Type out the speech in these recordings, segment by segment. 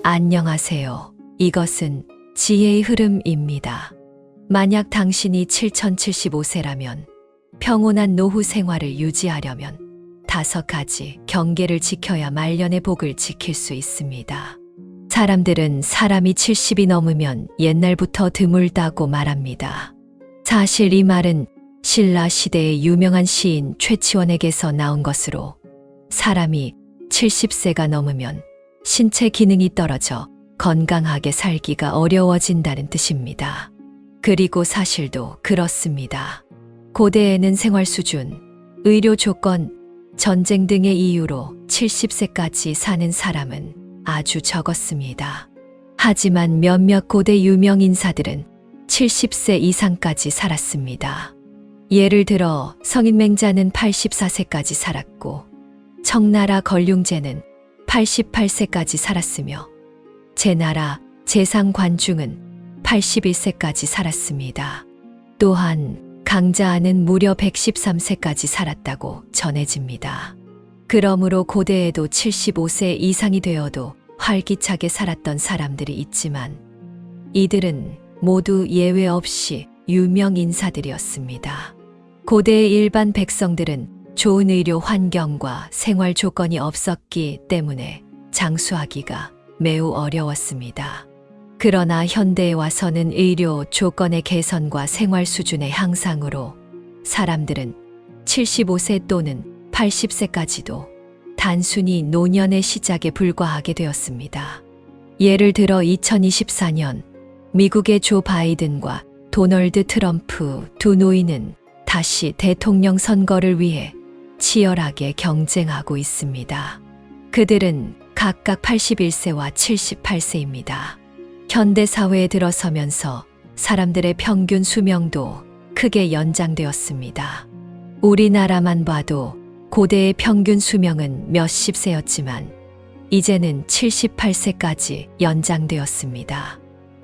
안녕하세요. 이것은 지혜의 흐름입니다. 만약 당신이 7075세라면 평온한 노후 생활을 유지하려면 5가지 경계를 지켜야 말년의 복을 지킬 수 있습니다. 사람들은 사람이 70이 넘으면 옛날부터 드물다고 말합니다. 사실 이 말은 신라 시대의 유명한 시인 최치원에게서 나온 것으로 사람이 70세가 넘으면 신체 기능이 떨어져 건강하게 살기가 어려워진다는 뜻입니다. 그리고 사실도 그렇습니다. 고대에는 생활 수준, 의료 조건, 전쟁 등의 이유로 70세까지 사는 사람은 아주 적었습니다. 하지만 몇몇 고대 유명 인사들은 70세 이상까지 살았습니다. 예를 들어 성인 맹자는 84세까지 살았고 청나라 건륭제는 88세까지 살았으며 제나라 제상 관중은 81세까지 살았습니다. 또한 강자하는 무려 113세까지 살았다고 전해집니다. 그러므로 고대에도 75세 이상이 되어도 활기차게 살았던 사람들이 있지만 이들은 모두 예외 없이 유명 인사들이었습니다. 고대의 일반 백성들은 좋은 의료 환경과 생활 조건이 없었기 때문에 장수하기가 매우 어려웠습니다. 그러나 현대에 와서는 의료 조건의 개선과 생활 수준의 향상으로 사람들은 75세 또는 80세까지도 단순히 노년의 시작에 불과하게 되었습니다. 예를 들어 2024년 미국의 조 바이든과 도널드 트럼프 두 노인은 다시 대통령 선거를 위해 치열하게 경쟁하고 있습니다. 그들은 각각 81세와 78세입니다. 현대 사회에 들어서면서 사람들의 평균 수명도 크게 연장되었습니다. 우리나라만 봐도 고대의 평균 수명은 몇십 세였지만 이제는 78세까지 연장되었습니다.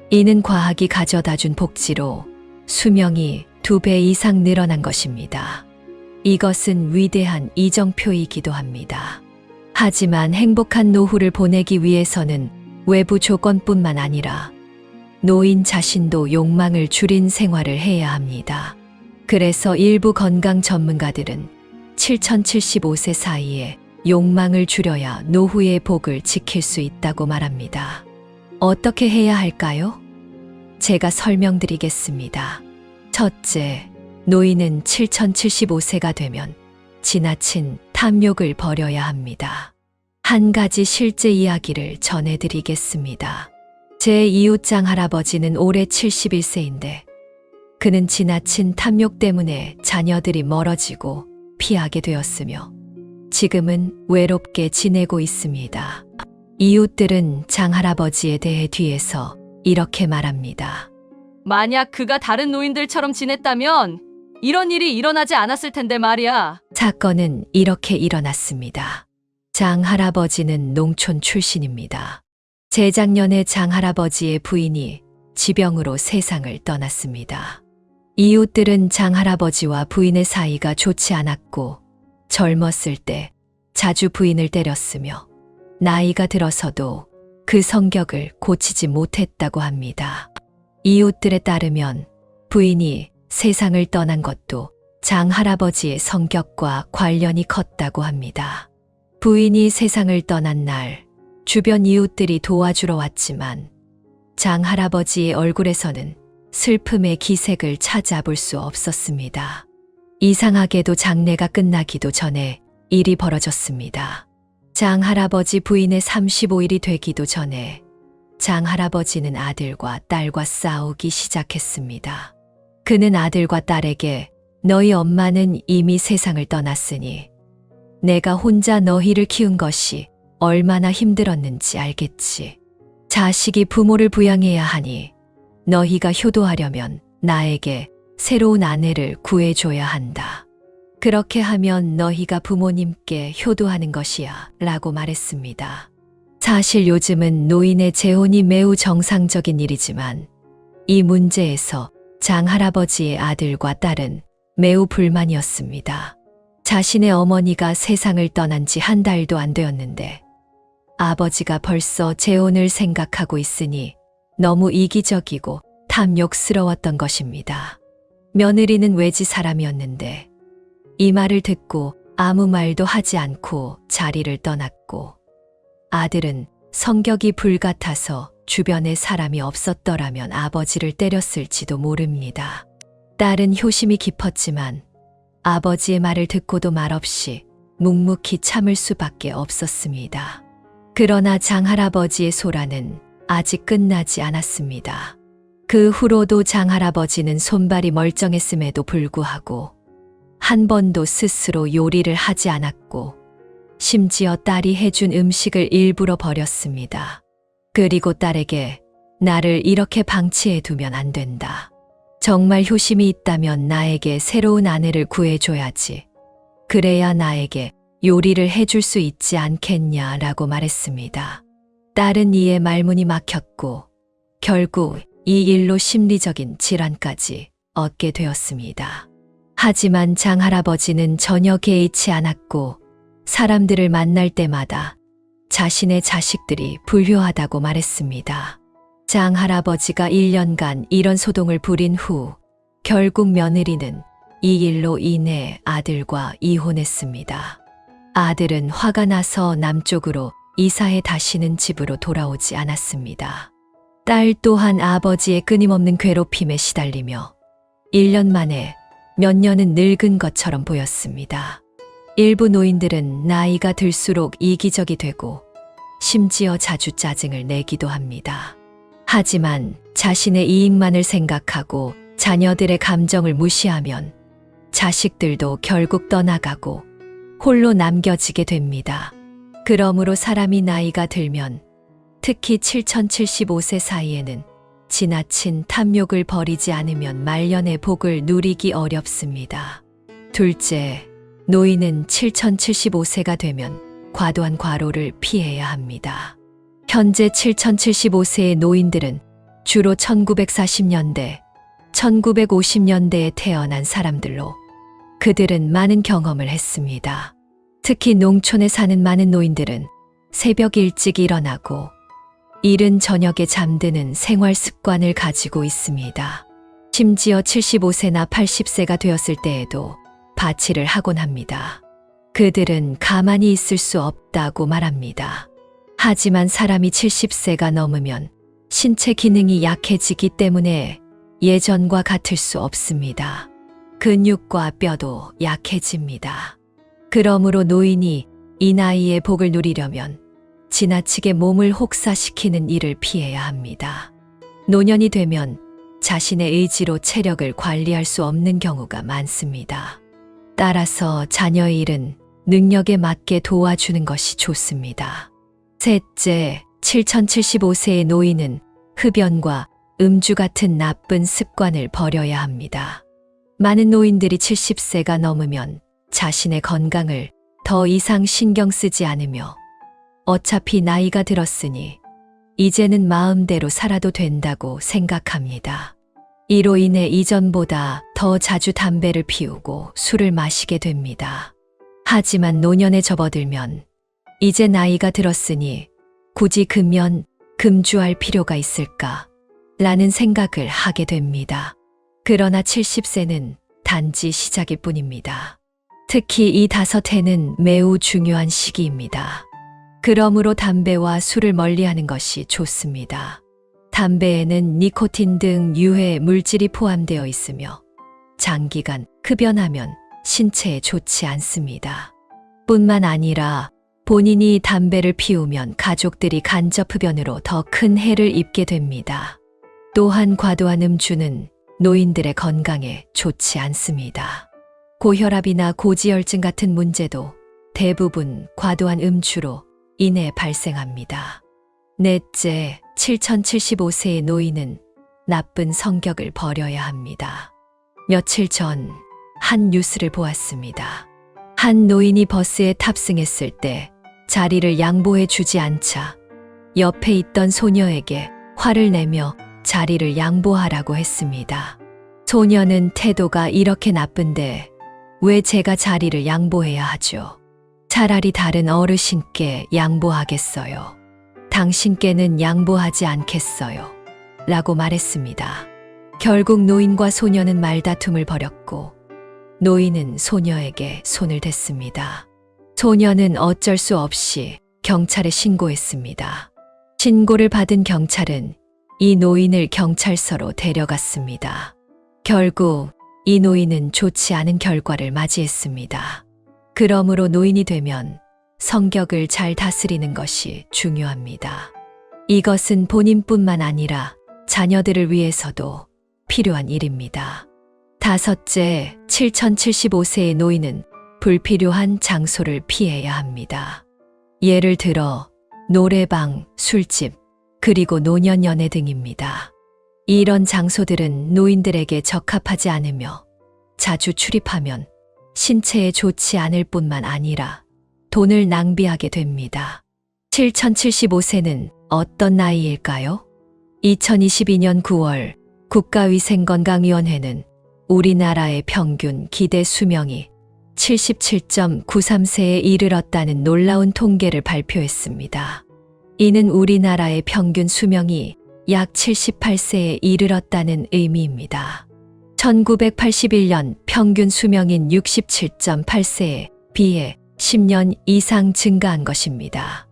이는 과학이 가져다준 복지로 수명이 2배 이상 늘어난 것입니다. 이것은 위대한 이정표이기도 합니다. 하지만 행복한 노후를 보내기 위해서는 외부 조건뿐만 아니라 노인 자신도 욕망을 줄인 생활을 해야 합니다. 그래서 일부 건강 전문가들은 7075세 사이에 욕망을 줄여야 노후의 복을 지킬 수 있다고 말합니다. 어떻게 해야 할까요? 제가 설명드리겠습니다. 첫째, 노인은 7075세가 되면 지나친 탐욕을 버려야 합니다. 한 가지 실제 이야기를 전해드리겠습니다. 제 이웃장 할아버지는 올해 71세인데 그는 지나친 탐욕 때문에 자녀들이 멀어지고 피하게 되었으며 지금은 외롭게 지내고 있습니다. 이웃들은 장 할아버지에 대해 뒤에서 이렇게 말합니다. 만약 그가 다른 노인들처럼 지냈다면 이런 일이 일어나지 않았을 텐데 말이야. 사건은 이렇게 일어났습니다. 장 할아버지는 농촌 출신입니다. 재작년에 장 할아버지의 부인이 지병으로 세상을 떠났습니다. 이웃들은 장 할아버지와 부인의 사이가 좋지 않았고 젊었을 때 자주 부인을 때렸으며 나이가 들어서도 그 성격을 고치지 못했다고 합니다. 이웃들에 따르면 부인이 세상을 떠난 것도 장 할아버지의 성격과 관련이 컸다고 합니다. 부인이 세상을 떠난 날 주변 이웃들이 도와주러 왔지만 장 할아버지의 얼굴에서는 슬픔의 기색을 찾아볼 수 없었습니다. 이상하게도 장례가 끝나기도 전에 일이 벌어졌습니다. 장 할아버지 부인의 35일이 되기도 전에 장 할아버지는 아들과 딸과 싸우기 시작했습니다. 그는 아들과 딸에게 너희 엄마는 이미 세상을 떠났으니 내가 혼자 너희를 키운 것이 얼마나 힘들었는지 알겠지. 자식이 부모를 부양해야 하니 너희가 효도하려면 나에게 새로운 아내를 구해줘야 한다. 그렇게 하면 너희가 부모님께 효도하는 것이야 라고 말했습니다. 사실 요즘은 노인의 재혼이 매우 정상적인 일이지만 이 문제에서 장 할아버지의 아들과 딸은 매우 불만이었습니다. 자신의 어머니가 세상을 떠난 지 한 달도 안 되었는데 아버지가 벌써 재혼을 생각하고 있으니 너무 이기적이고 탐욕스러웠던 것입니다. 며느리는 외지 사람이었는데 이 말을 듣고 아무 말도 하지 않고 자리를 떠났고, 아들은 성격이 불같아서 주변에 사람이 없었더라면 아버지를 때렸을지도 모릅니다. 딸은 효심이 깊었지만 아버지의 말을 듣고도 말없이 묵묵히 참을 수밖에 없었습니다. 그러나 장할아버지의 소란은 아직 끝나지 않았습니다. 그 후로도 장할아버지는 손발이 멀쩡했음에도 불구하고 한 번도 스스로 요리를 하지 않았고, 심지어 딸이 해준 음식을 일부러 버렸습니다. 그리고 딸에게 나를 이렇게 방치해 두면 안 된다. 정말 효심이 있다면 나에게 새로운 아내를 구해줘야지. 그래야 나에게 요리를 해줄 수 있지 않겠냐라고 말했습니다. 딸은 이에 말문이 막혔고 결국 이 일로 심리적인 질환까지 얻게 되었습니다. 하지만 장할아버지는 전혀 개의치 않았고 사람들을 만날 때마다 자신의 자식들이 불효하다고 말했습니다. 장할아버지가 1년간 이런 소동을 부린 후 결국 며느리는 이 일로 인해 아들과 이혼했습니다. 아들은 화가 나서 남쪽으로 이사해 다시는 집으로 돌아오지 않았습니다. 딸 또한 아버지의 끊임없는 괴롭힘에 시달리며 1년 만에 몇 년은 늙은 것처럼 보였습니다. 일부 노인들은 나이가 들수록 이기적이 되고 심지어 자주 짜증을 내기도 합니다. 하지만 자신의 이익만을 생각하고 자녀들의 감정을 무시하면 자식들도 결국 떠나가고 홀로 남겨지게 됩니다. 그러므로 사람이 나이가 들면 특히 7075세 사이에는 지나친 탐욕을 버리지 않으면 말년의 복을 누리기 어렵습니다. 둘째, 노인은 7075세가 되면 과도한 과로를 피해야 합니다. 현재 7075세의 노인들은 주로 1940년대, 1950년대에 태어난 사람들로 그들은 많은 경험을 했습니다. 특히 농촌에 사는 많은 노인들은 새벽 일찍 일어나고 이른 저녁에 잠드는 생활 습관을 가지고 있습니다. 심지어 75세나 80세가 되었을 때에도 바치를 하곤 합니다. 그들은 가만히 있을 수 없다고 말합니다. 하지만 사람이 70세가 넘으면 신체 기능이 약해지기 때문에 예전과 같을 수 없습니다. 근육과 뼈도 약해집니다. 그러므로 노인이 이 나이에 복을 누리려면 지나치게 몸을 혹사시키는 일을 피해야 합니다. 노년이 되면 자신의 의지로 체력을 관리할 수 없는 경우가 많습니다. 따라서 자녀의 일은 능력에 맞게 도와주는 것이 좋습니다. 셋째, 7075세의 노인은 흡연과 음주 같은 나쁜 습관을 버려야 합니다. 많은 노인들이 70세가 넘으면 자신의 건강을 더 이상 신경 쓰지 않으며 어차피 나이가 들었으니 이제는 마음대로 살아도 된다고 생각합니다. 이로 인해 이전보다 더 자주 담배를 피우고 술을 마시게 됩니다. 하지만 노년에 접어들면 이제 나이가 들었으니 굳이 금연, 금주할 필요가 있을까? 라는 생각을 하게 됩니다. 그러나 70세는 단지 시작일 뿐입니다. 특히 이 5해는 매우 중요한 시기입니다. 그러므로 담배와 술을 멀리하는 것이 좋습니다. 담배에는 니코틴 등 유해 물질이 포함되어 있으며 장기간 흡연하면 신체에 좋지 않습니다. 뿐만 아니라 본인이 담배를 피우면 가족들이 간접 흡연으로 더 큰 해를 입게 됩니다. 또한 과도한 음주는 노인들의 건강에 좋지 않습니다. 고혈압이나 고지혈증 같은 문제도 대부분 과도한 음주로 인해 발생합니다. 넷째, 7075세의 노인은 나쁜 성격을 버려야 합니다. 며칠 전 한 뉴스를 보았습니다. 한 노인이 버스에 탑승했을 때 자리를 양보해 주지 않자 옆에 있던 소녀에게 화를 내며 자리를 양보하라고 했습니다. 소녀는 태도가 이렇게 나쁜데 왜 제가 자리를 양보해야 하죠? 차라리 다른 어르신께 양보하겠어요. 당신께는 양보하지 않겠어요. 라고 말했습니다. 결국 노인과 소녀는 말다툼을 벌였고 노인은 소녀에게 손을 댔습니다. 소녀는 어쩔 수 없이 경찰에 신고했습니다. 신고를 받은 경찰은 이 노인을 경찰서로 데려갔습니다. 결국 이 노인은 좋지 않은 결과를 맞이했습니다. 그러므로 노인이 되면 성격을 잘 다스리는 것이 중요합니다. 이것은 본인뿐만 아니라 자녀들을 위해서도 필요한 일입니다. 다섯째, 7075세의 노인은 불필요한 장소를 피해야 합니다. 예를 들어 노래방, 술집, 그리고 노년연회 등입니다. 이런 장소들은 노인들에게 적합하지 않으며 자주 출입하면 신체에 좋지 않을 뿐만 아니라 돈을 낭비하게 됩니다. 7075세는 어떤 나이일까요? 2022년 9월 국가위생건강위원회는 우리나라의 평균 기대 수명이 77.93세에 이르렀다는 놀라운 통계를 발표했습니다. 이는 우리나라의 평균 수명이 약 78세에 이르렀다는 의미입니다. 1981년 평균 수명인 67.8세에 비해 10년 이상 증가한 것입니다.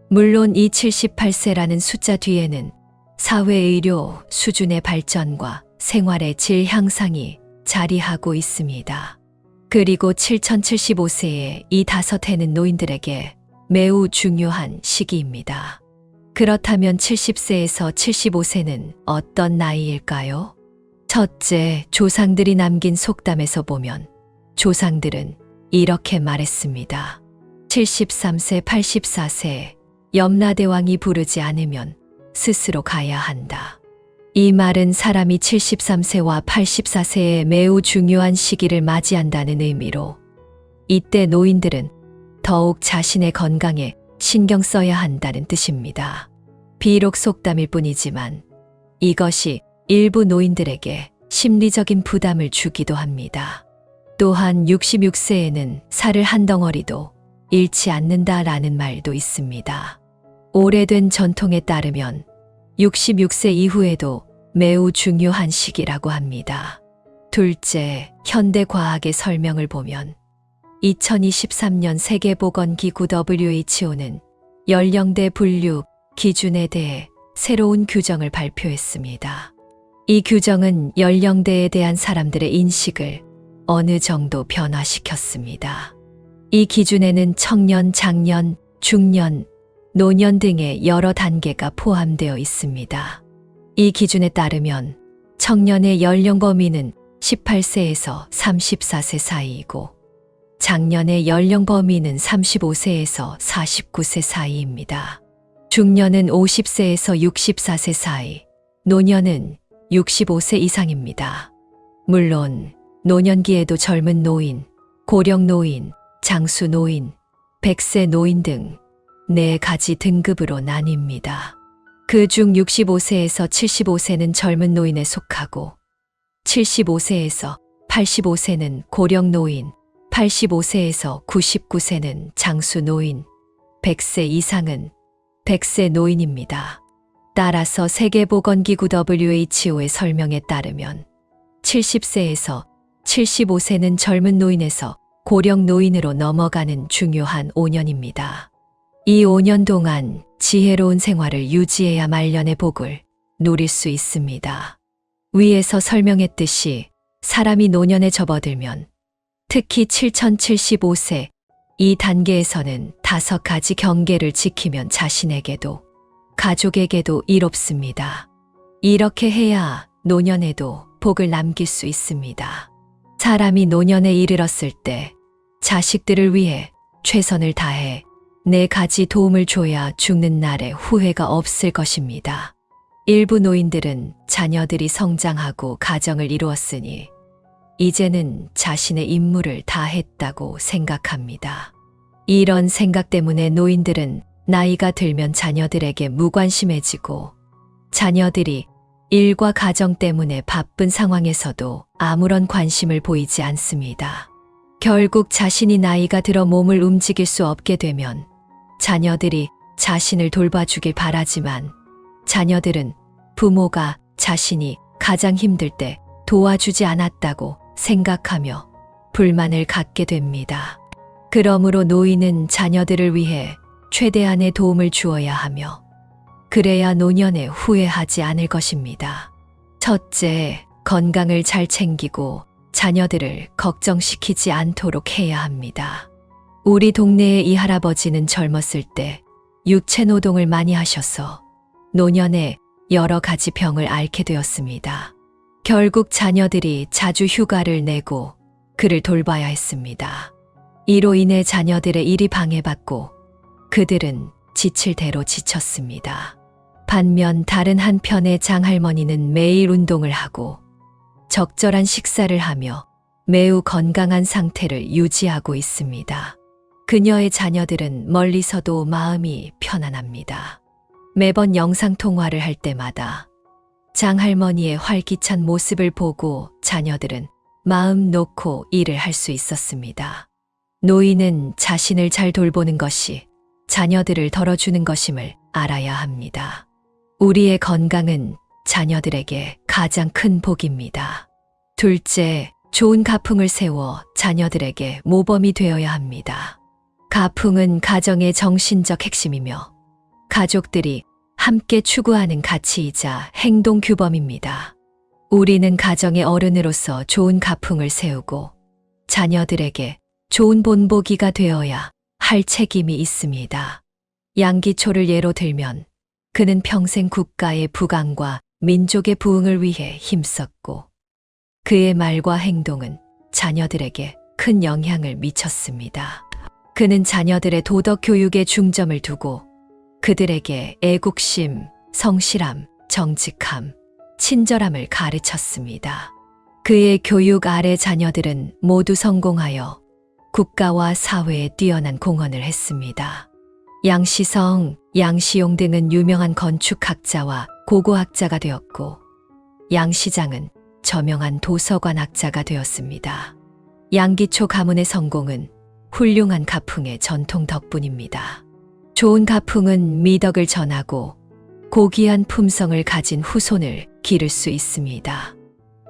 물론 이 78세라는 숫자 뒤에는 사회의료 수준의 발전과 생활의 질 향상이 자리하고 있습니다. 그리고 7075세의 이 5해는 노인들에게 매우 중요한 시기입니다. 그렇다면 70세에서 75세는 어떤 나이일까요? 첫째, 조상들이 남긴 속담에서 보면 조상들은 이렇게 말했습니다. 73세, 84세, 염라대왕이 부르지 않으면 스스로 가야 한다. 이 말은 사람이 73세와 84세에 매우 중요한 시기를 맞이한다는 의미로 이때 노인들은 더욱 자신의 건강에 신경 써야 한다는 뜻입니다. 비록 속담일 뿐이지만 이것이 일부 노인들에게 심리적인 부담을 주기도 합니다. 또한 66세에는 살을 한 덩어리도 잃지 않는다라는 말도 있습니다. 오래된 전통에 따르면 66세 이후에도 매우 중요한 시기라고 합니다. 둘째, 현대 과학의 설명을 보면 2023년 세계보건기구 WHO는 연령대 분류 기준에 대해 새로운 규정을 발표했습니다. 이 규정은 연령대에 대한 사람들의 인식을 어느 정도 변화시켰습니다. 이 기준에는 청년, 장년, 중년, 노년 등의 여러 단계가 포함되어 있습니다. 이 기준에 따르면 청년의 연령 범위는 18세에서 34세 사이이고 장년의 연령 범위는 35세에서 49세 사이입니다. 중년은 50세에서 64세 사이, 노년은 65세 이상입니다. 물론 노년기에도 젊은 노인, 고령 노인, 장수 노인, 100세 노인 등 4가지 등급으로 나뉩니다. 그중 65세에서 75세는 젊은 노인에 속하고 75세에서 85세는 고령 노인, 85세에서 99세는 장수 노인, 100세 이상은 100세 노인입니다. 따라서 세계보건기구 WHO의 설명에 따르면 70세에서 75세는 젊은 노인에서 고령 노인으로 넘어가는 중요한 5년입니다. 이 5년 동안 지혜로운 생활을 유지해야 말년의 복을 누릴 수 있습니다. 위에서 설명했듯이 사람이 노년에 접어들면 특히 7075세 이 단계에서는 5가지 경계를 지키면 자신에게도 가족에게도 이롭습니다. 이렇게 해야 노년에도 복을 남길 수 있습니다. 사람이 노년에 이르렀을 때 자식들을 위해 최선을 다해 4가지 도움을 줘야 죽는 날에 후회가 없을 것입니다. 일부 노인들은 자녀들이 성장하고 가정을 이루었으니 이제는 자신의 임무를 다했다고 생각합니다. 이런 생각 때문에 노인들은 나이가 들면 자녀들에게 무관심해지고 자녀들이 일과 가정 때문에 바쁜 상황에서도 아무런 관심을 보이지 않습니다. 결국 자신이 나이가 들어 몸을 움직일 수 없게 되면 자녀들이 자신을 돌봐주길 바라지만 자녀들은 부모가 자신이 가장 힘들 때 도와주지 않았다고 생각하며 불만을 갖게 됩니다. 그러므로 노인은 자녀들을 위해 최대한의 도움을 주어야 하며 그래야 노년에 후회하지 않을 것입니다. 첫째, 건강을 잘 챙기고 자녀들을 걱정시키지 않도록 해야 합니다. 우리 동네의 이 할아버지는 젊었을 때 육체 노동을 많이 하셔서 노년에 여러 가지 병을 앓게 되었습니다. 결국 자녀들이 자주 휴가를 내고 그를 돌봐야 했습니다. 이로 인해 자녀들의 일이 방해받고 그들은 지칠 대로 지쳤습니다. 반면 다른 한편의 장할머니는 매일 운동을 하고 적절한 식사를 하며 매우 건강한 상태를 유지하고 있습니다. 그녀의 자녀들은 멀리서도 마음이 편안합니다. 매번 영상통화를 할 때마다 장할머니의 활기찬 모습을 보고 자녀들은 마음 놓고 일을 할 수 있었습니다. 노인은 자신을 잘 돌보는 것이 자녀들을 덜어주는 것임을 알아야 합니다. 우리의 건강은 자녀들에게 가장 큰 복입니다. 둘째, 좋은 가풍을 세워 자녀들에게 모범이 되어야 합니다. 가풍은 가정의 정신적 핵심이며 가족들이 함께 추구하는 가치이자 행동 규범입니다. 우리는 가정의 어른으로서 좋은 가풍을 세우고 자녀들에게 좋은 본보기가 되어야 할 책임이 있습니다. 양기초를 예로 들면 그는 평생 국가의 부강과 민족의 부흥을 위해 힘썼고 그의 말과 행동은 자녀들에게 큰 영향을 미쳤습니다. 그는 자녀들의 도덕 교육에 중점을 두고 그들에게 애국심, 성실함, 정직함, 친절함을 가르쳤습니다. 그의 교육 아래 자녀들은 모두 성공하여 국가와 사회에 뛰어난 공헌을 했습니다. 양시성, 양시용 등은 유명한 건축학자와 고고학자가 되었고 양시장은 저명한 도서관학자가 되었습니다. 양기초 가문의 성공은 훌륭한 가풍의 전통 덕분입니다. 좋은 가풍은 미덕을 전하고 고귀한 품성을 가진 후손을 기를 수 있습니다.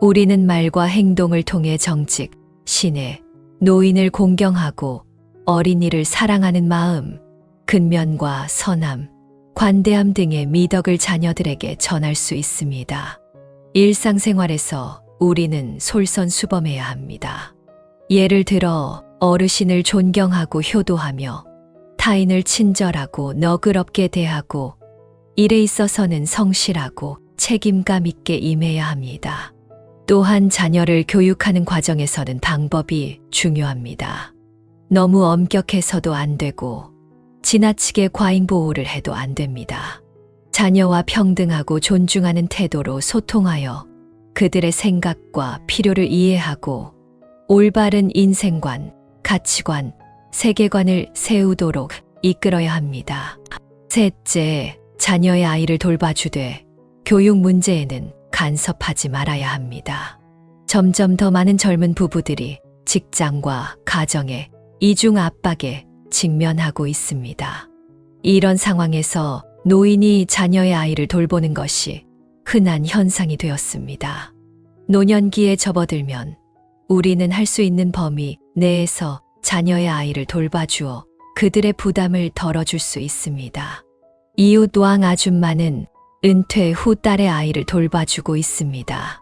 우리는 말과 행동을 통해 정직, 신의, 노인을 공경하고 어린이를 사랑하는 마음, 근면과 선함, 관대함 등의 미덕을 자녀들에게 전할 수 있습니다. 일상생활에서 우리는 솔선수범해야 합니다. 예를 들어 어르신을 존경하고 효도하며 타인을 친절하고 너그럽게 대하고 일에 있어서는 성실하고 책임감 있게 임해야 합니다. 또한 자녀를 교육하는 과정에서는 방법이 중요합니다. 너무 엄격해서도 안 되고 지나치게 과잉 보호를 해도 안 됩니다. 자녀와 평등하고 존중하는 태도로 소통하여 그들의 생각과 필요를 이해하고 올바른 인생관, 가치관, 세계관을 세우도록 이끌어야 합니다. 셋째, 자녀의 아이를 돌봐주되 교육 문제에는 간섭하지 말아야 합니다. 점점 더 많은 젊은 부부들이 직장과 가정의 이중 압박에 직면하고 있습니다. 이런 상황에서 노인이 자녀의 아이를 돌보는 것이 흔한 현상이 되었습니다. 노년기에 접어들면 우리는 할 수 있는 범위 내에서 자녀의 아이를 돌봐주어 그들의 부담을 덜어줄 수 있습니다. 이웃 왕 아줌마는 은퇴 후 딸의 아이를 돌봐주고 있습니다.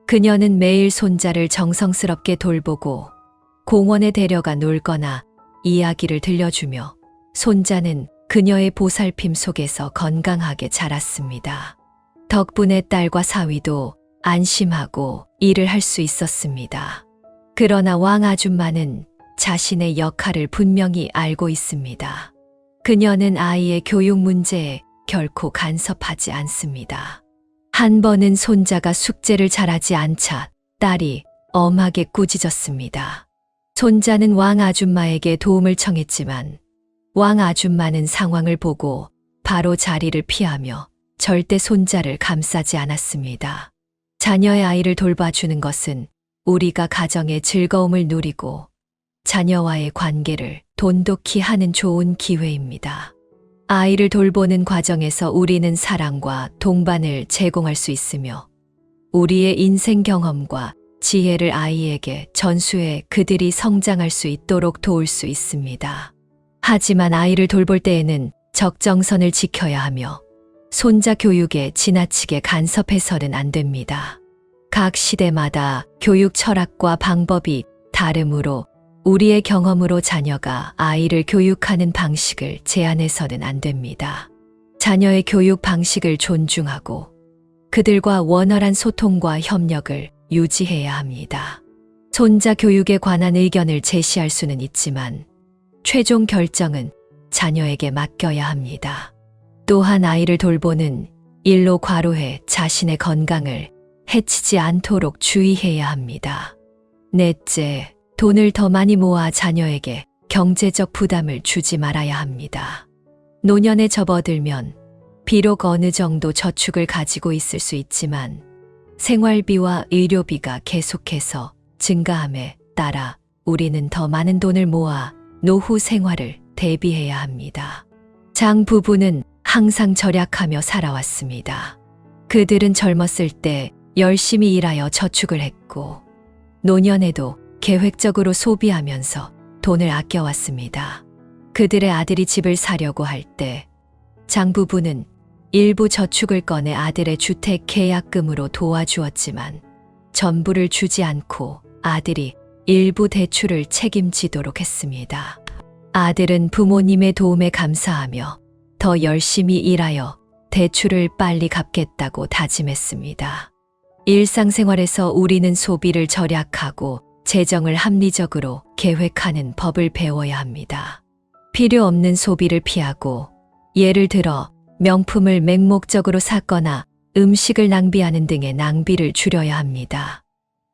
그녀는 매일 손자를 정성스럽게 돌보고 공원에 데려가 놀거나 이야기를 들려주며 손자는 그녀의 보살핌 속에서 건강하게 자랐습니다. 덕분에 딸과 사위도 안심하고 일을 할 수 있었습니다. 그러나 왕 아줌마는 자신의 역할을 분명히 알고 있습니다. 그녀는 아이의 교육 문제에 결코 간섭하지 않습니다. 한 번은 손자가 숙제를 잘하지 않자 딸이 엄하게 꾸짖었습니다. 손자는 왕 아줌마에게 도움을 청했지만 왕 아줌마는 상황을 보고 바로 자리를 피하며 절대 손자를 감싸지 않았습니다. 자녀의 아이를 돌봐주는 것은 우리가 가정의 즐거움을 누리고 자녀와의 관계를 돈독히 하는 좋은 기회입니다. 아이를 돌보는 과정에서 우리는 사랑과 동반을 제공할 수 있으며 우리의 인생 경험과 지혜를 아이에게 전수해 그들이 성장할 수 있도록 도울 수 있습니다. 하지만 아이를 돌볼 때에는 적정선을 지켜야 하며 손자 교육에 지나치게 간섭해서는 안 됩니다. 각 시대마다 교육 철학과 방법이 다르므로 우리의 경험으로 자녀가 아이를 교육하는 방식을 제한해서는 안 됩니다. 자녀의 교육 방식을 존중하고 그들과 원활한 소통과 협력을 유지해야 합니다. 손자 교육에 관한 의견을 제시할 수는 있지만 최종 결정은 자녀에게 맡겨야 합니다. 또한 아이를 돌보는 일로 과로해 자신의 건강을 해치지 않도록 주의해야 합니다. 넷째, 돈을 더 많이 모아 자녀에게 경제적 부담을 주지 말아야 합니다. 노년에 접어들면 비록 어느 정도 저축을 가지고 있을 수 있지만 생활비와 의료비가 계속해서 증가함에 따라 우리는 더 많은 돈을 모아 노후 생활을 대비해야 합니다. 장 부부는 항상 절약하며 살아왔습니다. 그들은 젊었을 때 열심히 일하여 저축을 했고 노년에도 계획적으로 소비하면서 돈을 아껴왔습니다. 그들의 아들이 집을 사려고 할 때 장부부는 일부 저축을 꺼내 아들의 주택 계약금으로 도와주었지만 전부를 주지 않고 아들이 일부 대출을 책임지도록 했습니다. 아들은 부모님의 도움에 감사하며 더 열심히 일하여 대출을 빨리 갚겠다고 다짐했습니다. 일상생활에서 우리는 소비를 절약하고 재정을 합리적으로 계획하는 법을 배워야 합니다. 필요 없는 소비를 피하고 예를 들어 명품을 맹목적으로 샀거나 음식을 낭비하는 등의 낭비를 줄여야 합니다.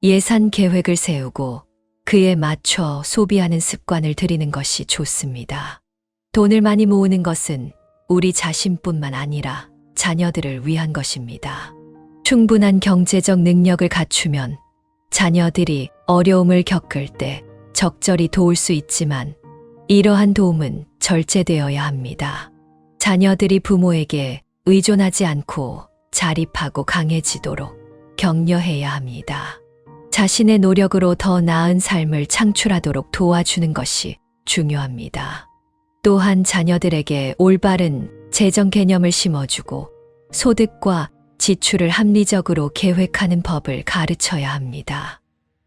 예산 계획을 세우고 그에 맞춰 소비하는 습관을 들이는 것이 좋습니다. 돈을 많이 모으는 것은 우리 자신뿐만 아니라 자녀들을 위한 것입니다. 충분한 경제적 능력을 갖추면 자녀들이 어려움을 겪을 때 적절히 도울 수 있지만 이러한 도움은 절제되어야 합니다. 자녀들이 부모에게 의존하지 않고 자립하고 강해지도록 격려해야 합니다. 자신의 노력으로 더 나은 삶을 창출하도록 도와주는 것이 중요합니다. 또한 자녀들에게 올바른 재정 개념을 심어주고 소득과 지출을 합리적으로 계획하는 법을 가르쳐야 합니다.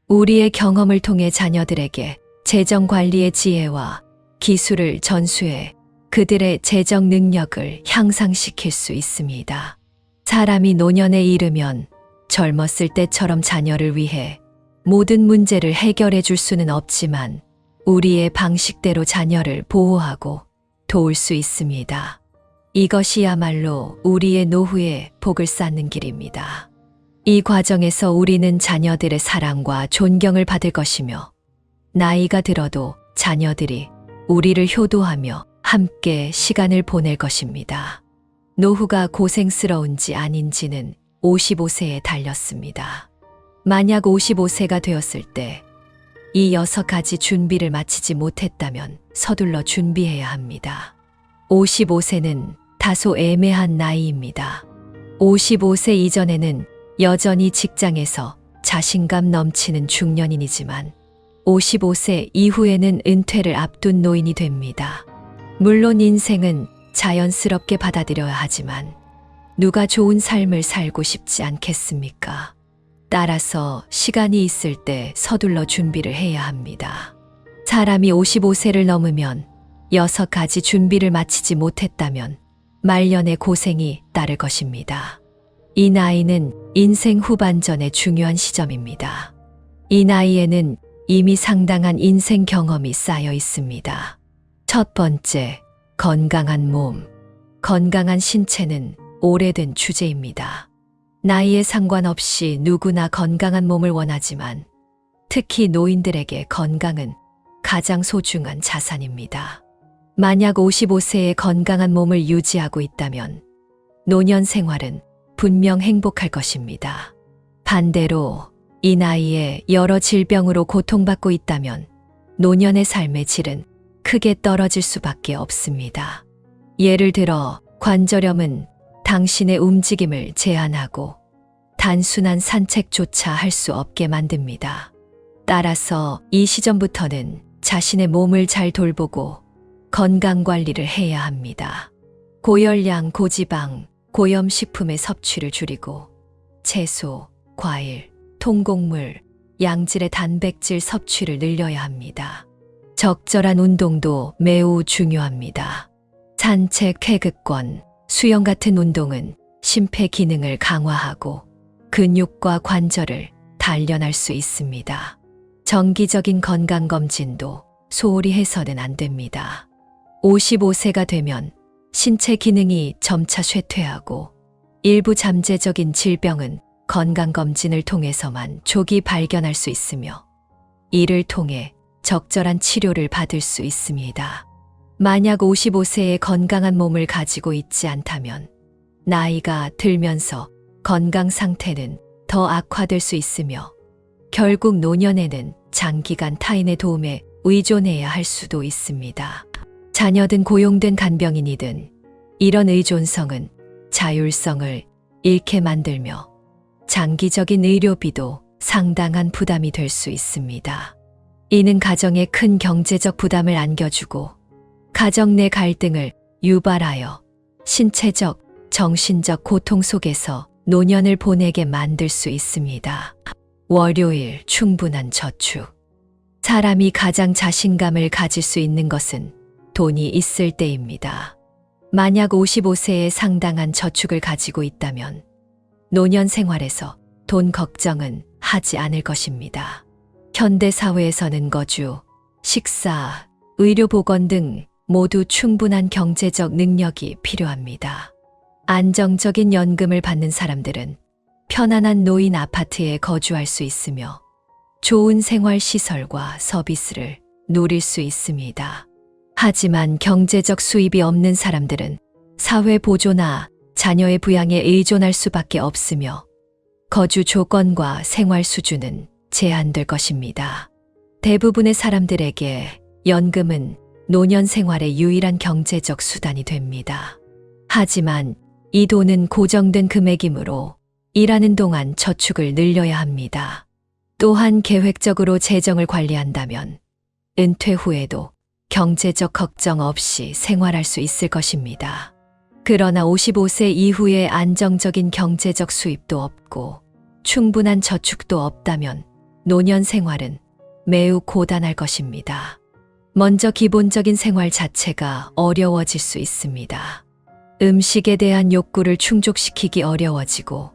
우리의 경험을 통해 자녀들에게 재정 관리의 지혜와 기술을 전수해 그들의 재정 능력을 향상시킬 수 있습니다. 사람이 노년에 이르면 젊었을 때처럼 자녀를 위해 모든 문제를 해결해 줄 수는 없지만 우리의 방식대로 자녀를 보호하고 도울 수 있습니다. 이것이야말로 우리의 노후에 복을 쌓는 길입니다. 이 과정에서 우리는 자녀들의 사랑과 존경을 받을 것이며 나이가 들어도 자녀들이 우리를 효도하며 함께 시간을 보낼 것입니다. 노후가 고생스러운지 아닌지는 55세에 달렸습니다. 만약 55세가 되었을 때 이 6가지 준비를 마치지 못했다면 서둘러 준비해야 합니다. 55세는 다소 애매한 나이입니다. 55세 이전에는 여전히 직장에서 자신감 넘치는 중년인이지만 55세 이후에는 은퇴를 앞둔 노인이 됩니다. 물론 인생은 자연스럽게 받아들여야 하지만 누가 좋은 삶을 살고 싶지 않겠습니까? 따라서 시간이 있을 때 서둘러 준비를 해야 합니다. 사람이 55세를 넘으면 6가지 준비를 마치지 못했다면 말년의 고생이 따를 것입니다. 이 나이는 인생 후반전의 중요한 시점입니다. 이 나이에는 이미 상당한 인생 경험이 쌓여 있습니다. 첫 번째, 건강한 몸. 건강한 신체는 오래된 주제입니다. 나이에 상관없이 누구나 건강한 몸을 원하지만 특히 노인들에게 건강은 가장 소중한 자산입니다. 만약 55세에 건강한 몸을 유지하고 있다면 노년 생활은 분명 행복할 것입니다. 반대로 이 나이에 여러 질병으로 고통받고 있다면 노년의 삶의 질은 크게 떨어질 수밖에 없습니다. 예를 들어 관절염은 당신의 움직임을 제한하고 단순한 산책조차 할 수 없게 만듭니다. 따라서 이 시점부터는 자신의 몸을 잘 돌보고 건강 관리를 해야 합니다. 고열량, 고지방, 고염식품의 섭취를 줄이고 채소, 과일, 통곡물, 양질의 단백질 섭취를 늘려야 합니다. 적절한 운동도 매우 중요합니다. 산책, 회극권, 수영 같은 운동은 심폐 기능을 강화하고 근육과 관절을 단련할 수 있습니다. 정기적인 건강검진도 소홀히 해서는 안 됩니다. 55세가 되면 신체 기능이 점차 쇠퇴하고 일부 잠재적인 질병은 건강검진을 통해서만 조기 발견할 수 있으며 이를 통해 적절한 치료를 받을 수 있습니다. 만약 55세의 건강한 몸을 가지고 있지 않다면 나이가 들면서 건강 상태는 더 악화될 수 있으며 결국 노년에는 장기간 타인의 도움에 의존해야 할 수도 있습니다. 자녀든 고용된 간병인이든 이런 의존성은 자율성을 잃게 만들며 장기적인 의료비도 상당한 부담이 될 수 있습니다. 이는 가정에 큰 경제적 부담을 안겨주고 가정 내 갈등을 유발하여 신체적, 정신적 고통 속에서 노년을 보내게 만들 수 있습니다. 월요일 충분한 저축. 사람이 가장 자신감을 가질 수 있는 것은 돈이 있을 때입니다. 만약 55세에 상당한 저축을 가지고 있다면 노년 생활에서 돈 걱정은 하지 않을 것입니다. 현대 사회에서는 거주, 식사, 의료보건 등 모두 충분한 경제적 능력이 필요합니다. 안정적인 연금을 받는 사람들은 편안한 노인 아파트에 거주할 수 있으며 좋은 생활시설과 서비스를 누릴 수 있습니다. 하지만 경제적 수입이 없는 사람들은 사회 보조나 자녀의 부양에 의존할 수밖에 없으며 거주 조건과 생활 수준은 제한될 것입니다. 대부분의 사람들에게 연금은 노년 생활의 유일한 경제적 수단이 됩니다. 하지만 이 돈은 고정된 금액이므로 일하는 동안 저축을 늘려야 합니다. 또한 계획적으로 재정을 관리한다면 은퇴 후에도 경제적 걱정 없이 생활할 수 있을 것입니다. 그러나 55세 이후에 안정적인 경제적 수입도 없고 충분한 저축도 없다면 노년 생활은 매우 고단할 것입니다. 먼저 기본적인 생활 자체가 어려워질 수 있습니다. 음식에 대한 욕구를 충족시키기 어려워지고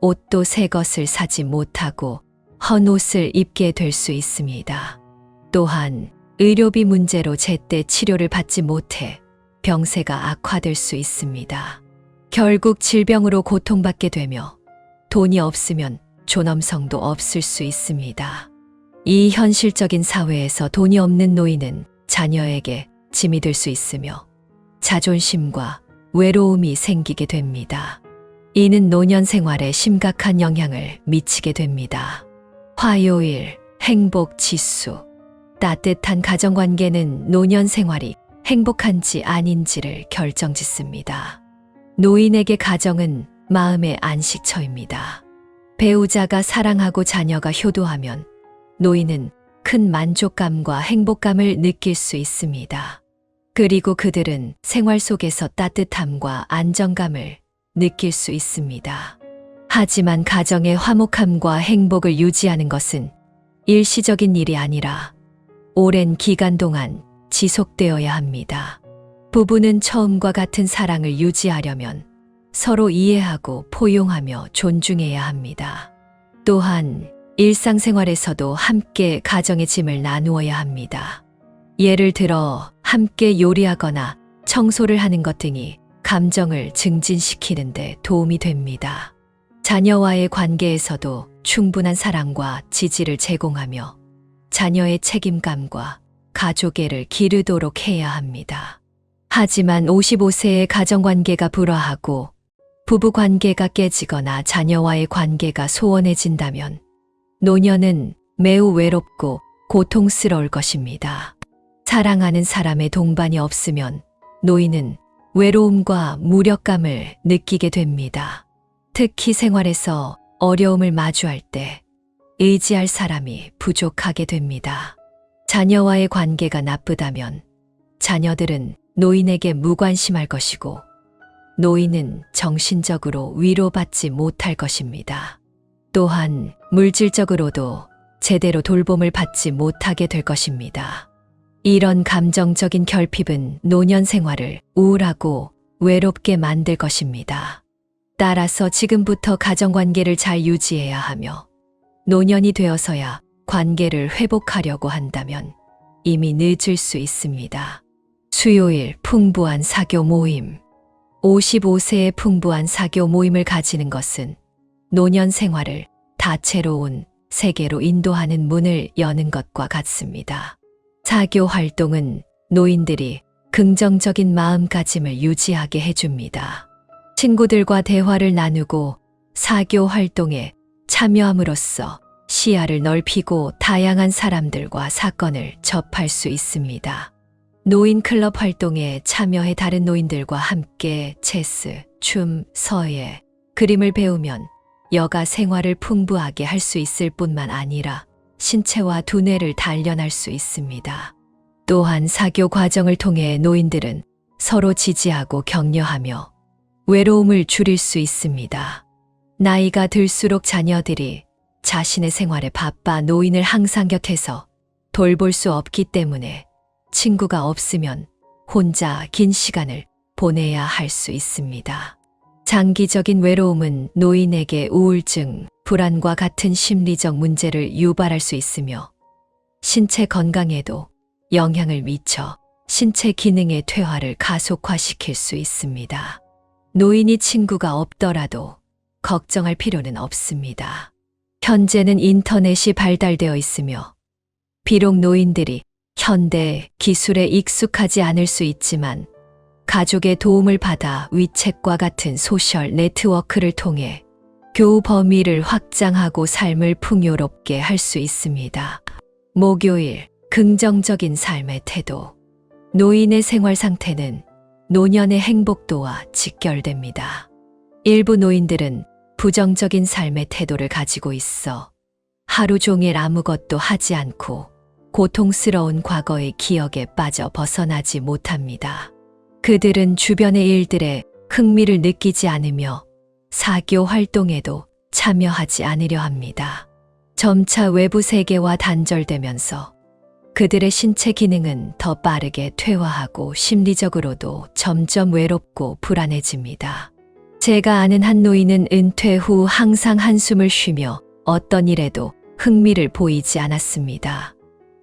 옷도 새 것을 사지 못하고 헌 옷을 입게 될 수 있습니다. 또한 의료비 문제로 제때 치료를 받지 못해 병세가 악화될 수 있습니다. 결국 질병으로 고통받게 되며 돈이 없으면 존엄성도 없을 수 있습니다. 이 현실적인 사회에서 돈이 없는 노인은 자녀에게 짐이 될 수 있으며 자존심과 외로움이 생기게 됩니다. 이는 노년 생활에 심각한 영향을 미치게 됩니다. 화요일, 행복 지수. 따뜻한 가정관계는 노년 생활이 행복한지 아닌지를 결정짓습니다. 노인에게 가정은 마음의 안식처입니다. 배우자가 사랑하고 자녀가 효도하면 노인은 큰 만족감과 행복감을 느낄 수 있습니다. 그리고 그들은 생활 속에서 따뜻함과 안정감을 느낄 수 있습니다. 하지만 가정의 화목함과 행복을 유지하는 것은 일시적인 일이 아니라 오랜 기간 동안 지속되어야 합니다. 부부는 처음과 같은 사랑을 유지하려면 서로 이해하고 포용하며 존중해야 합니다. 또한 일상생활에서도 함께 가정의 짐을 나누어야 합니다. 예를 들어 함께 요리하거나 청소를 하는 것 등이 감정을 증진시키는 데 도움이 됩니다. 자녀와의 관계에서도 충분한 사랑과 지지를 제공하며 자녀의 책임감과 가족애를 기르도록 해야 합니다. 하지만 55세의 가정관계가 불화하고 부부관계가 깨지거나 자녀와의 관계가 소원해진다면 노년은 매우 외롭고 고통스러울 것입니다. 사랑하는 사람의 동반이 없으면 노인은 외로움과 무력감을 느끼게 됩니다. 특히 생활에서 어려움을 마주할 때 의지할 사람이 부족하게 됩니다. 자녀와의 관계가 나쁘다면 자녀들은 노인에게 무관심할 것이고 노인은 정신적으로 위로받지 못할 것입니다. 또한 물질적으로도 제대로 돌봄을 받지 못하게 될 것입니다. 이런 감정적인 결핍은 노년 생활을 우울하고 외롭게 만들 것입니다. 따라서 지금부터 가정관계를 잘 유지해야 하며 노년이 되어서야 관계를 회복하려고 한다면 이미 늦을 수 있습니다. 수요일 풍부한 사교 모임. 55세의 풍부한 사교 모임을 가지는 것은 노년 생활을 다채로운 세계로 인도하는 문을 여는 것과 같습니다. 사교 활동은 노인들이 긍정적인 마음가짐을 유지하게 해줍니다. 친구들과 대화를 나누고 사교 활동에 참여함으로써 시야를 넓히고 다양한 사람들과 사건을 접할 수 있습니다. 노인 클럽 활동에 참여해 다른 노인들과 함께 체스, 춤, 서예, 그림을 배우면 여가 생활을 풍부하게 할 수 있을 뿐만 아니라 신체와 두뇌를 단련할 수 있습니다. 또한 사교 과정을 통해 노인들은 서로 지지하고 격려하며 외로움을 줄일 수 있습니다. 나이가 들수록 자녀들이 자신의 생활에 바빠 노인을 항상 곁에서 돌볼 수 없기 때문에 친구가 없으면 혼자 긴 시간을 보내야 할 수 있습니다. 장기적인 외로움은 노인에게 우울증, 불안과 같은 심리적 문제를 유발할 수 있으며 신체 건강에도 영향을 미쳐 신체 기능의 퇴화를 가속화시킬 수 있습니다. 노인이 친구가 없더라도 걱정할 필요는 없습니다. 현재는 인터넷이 발달되어 있으며 비록 노인들이 현대 기술에 익숙하지 않을 수 있지만 가족의 도움을 받아 위챗과 같은 소셜 네트워크를 통해 교우 범위를 확장하고 삶을 풍요롭게 할 수 있습니다. 목요일, 긍정적인 삶의 태도. 노인의 생활 상태는 노년의 행복도와 직결됩니다. 일부 노인들은 부정적인 삶의 태도를 가지고 있어 하루 종일 아무것도 하지 않고 고통스러운 과거의 기억에 빠져 벗어나지 못합니다. 그들은 주변의 일들에 흥미를 느끼지 않으며 사교 활동에도 참여하지 않으려 합니다. 점차 외부 세계와 단절되면서 그들의 신체 기능은 더 빠르게 퇴화하고 심리적으로도 점점 외롭고 불안해집니다. 제가 아는 한 노인은 은퇴 후 항상 한숨을 쉬며 어떤 일에도 흥미를 보이지 않았습니다.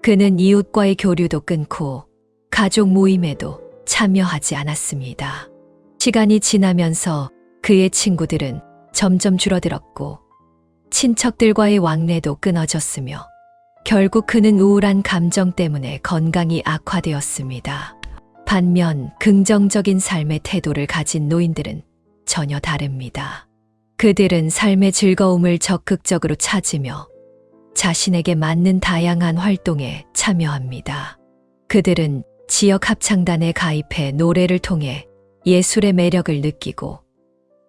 그는 이웃과의 교류도 끊고 가족 모임에도 참여하지 않았습니다. 시간이 지나면서 그의 친구들은 점점 줄어들었고 친척들과의 왕래도 끊어졌으며 결국 그는 우울한 감정 때문에 건강이 악화되었습니다. 반면 긍정적인 삶의 태도를 가진 노인들은 전혀 다릅니다. 그들은 삶의 즐거움을 적극적으로 찾으며 자신에게 맞는 다양한 활동에 참여합니다. 그들은 지역 합창단에 가입해 노래를 통해 예술의 매력을 느끼고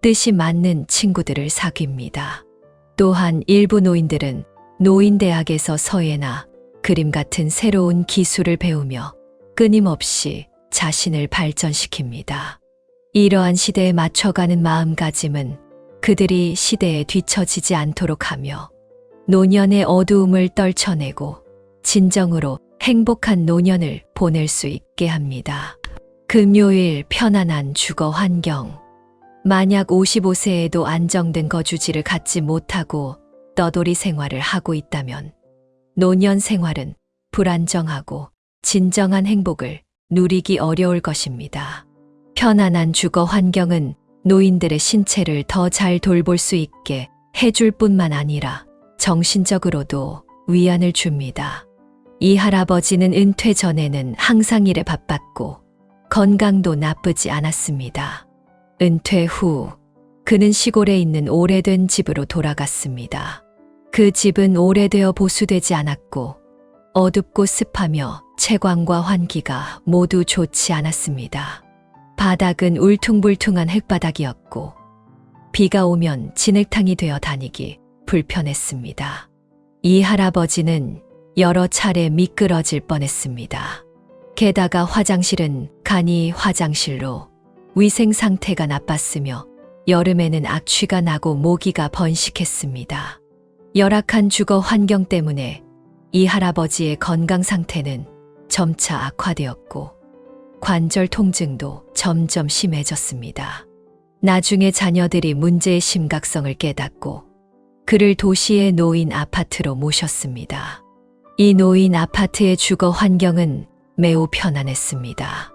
뜻이 맞는 친구들을 사귀입니다. 또한 일부 노인들은 노인대학에서 서예나 그림 같은 새로운 기술을 배우며 끊임없이 자신을 발전시킵니다. 이러한 시대에 맞춰가는 마음가짐은 그들이 시대에 뒤처지지 않도록 하며 노년의 어두움을 떨쳐내고 진정으로 행복한 노년을 보낼 수 있게 합니다. 금요일 편안한 주거 환경. 만약 55세에도 안정된 거주지를 갖지 못하고 떠돌이 생활을 하고 있다면 노년 생활은 불안정하고 진정한 행복을 누리기 어려울 것입니다. 편안한 주거 환경은 노인들의 신체를 더 잘 돌볼 수 있게 해줄 뿐만 아니라 정신적으로도 위안을 줍니다. 이 할아버지는 은퇴 전에는 항상 일에 바빴고 건강도 나쁘지 않았습니다. 은퇴 후 그는 시골에 있는 오래된 집으로 돌아갔습니다. 그 집은 오래되어 보수되지 않았고 어둡고 습하며 채광과 환기가 모두 좋지 않았습니다. 바닥은 울퉁불퉁한 흙바닥이었고 비가 오면 진흙탕이 되어 다니기 불편했습니다. 이 할아버지는 여러 차례 미끄러질 뻔했습니다. 게다가 화장실은 간이 화장실로 위생 상태가 나빴으며 여름에는 악취가 나고 모기가 번식했습니다. 열악한 주거 환경 때문에 이 할아버지의 건강 상태는 점차 악화되었고 관절 통증도 점점 심해졌습니다. 나중에 자녀들이 문제의 심각성을 깨닫고 그를 도시의 노인 아파트로 모셨습니다. 이 노인 아파트의 주거 환경은 매우 편안했습니다.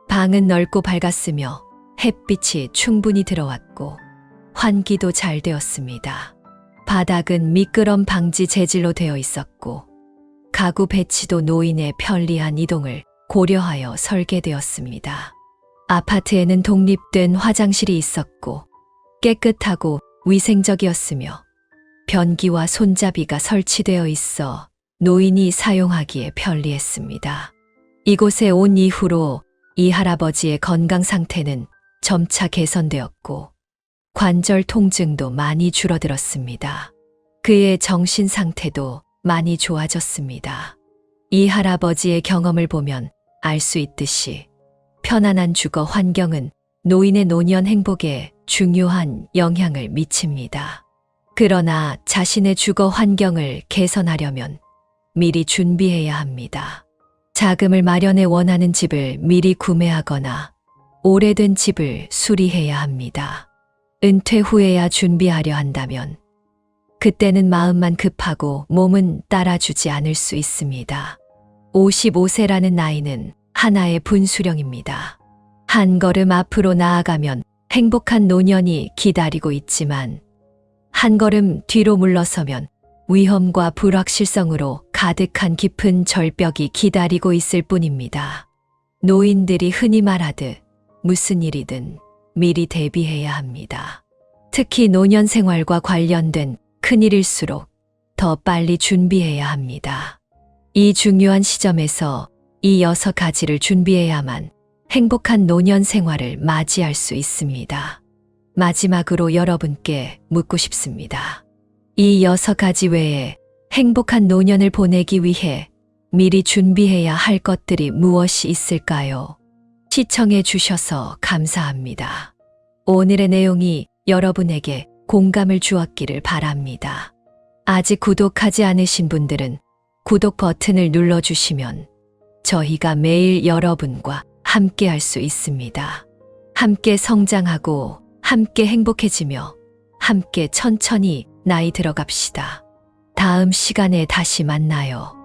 방은 넓고 밝았으며 햇빛이 충분히 들어왔고 환기도 잘 되었습니다. 바닥은 미끄럼 방지 재질로 되어 있었고 가구 배치도 노인의 편리한 이동을 고려하여 설계되었습니다. 아파트에는 독립된 화장실이 있었고 깨끗하고 위생적이었으며 변기와 손잡이가 설치되어 있어 노인이 사용하기에 편리했습니다. 이곳에 온 이후로 이 할아버지의 건강 상태는 점차 개선되었고 관절 통증도 많이 줄어들었습니다. 그의 정신 상태도 많이 좋아졌습니다. 이 할아버지의 경험을 보면 알 수 있듯이 편안한 주거 환경은 노인의 노년 행복에 중요한 영향을 미칩니다. 그러나 자신의 주거 환경을 개선하려면 미리 준비해야 합니다. 자금을 마련해 원하는 집을 미리 구매하거나 오래된 집을 수리해야 합니다. 은퇴 후에야 준비하려 한다면 그때는 마음만 급하고 몸은 따라주지 않을 수 있습니다. 55세라는 나이는 하나의 분수령입니다. 한 걸음 앞으로 나아가면 행복한 노년이 기다리고 있지만 한 걸음 뒤로 물러서면 위험과 불확실성으로 가득한 깊은 절벽이 기다리고 있을 뿐입니다. 노인들이 흔히 말하듯 무슨 일이든 미리 대비해야 합니다. 특히 노년 생활과 관련된 큰일일수록 더 빨리 준비해야 합니다. 이 중요한 시점에서 이 6가지를 준비해야만 행복한 노년 생활을 맞이할 수 있습니다. 마지막으로 여러분께 묻고 싶습니다. 이 6가지 외에 행복한 노년을 보내기 위해 미리 준비해야 할 것들이 무엇이 있을까요? 시청해 주셔서 감사합니다. 오늘의 내용이 여러분에게 공감을 주었기를 바랍니다. 아직 구독하지 않으신 분들은 구독 버튼을 눌러주시면 저희가 매일 여러분과 함께 할 수 있습니다. 함께 성장하고 함께 행복해지며 함께 천천히 나이 들어갑시다. 다음 시간에 다시 만나요.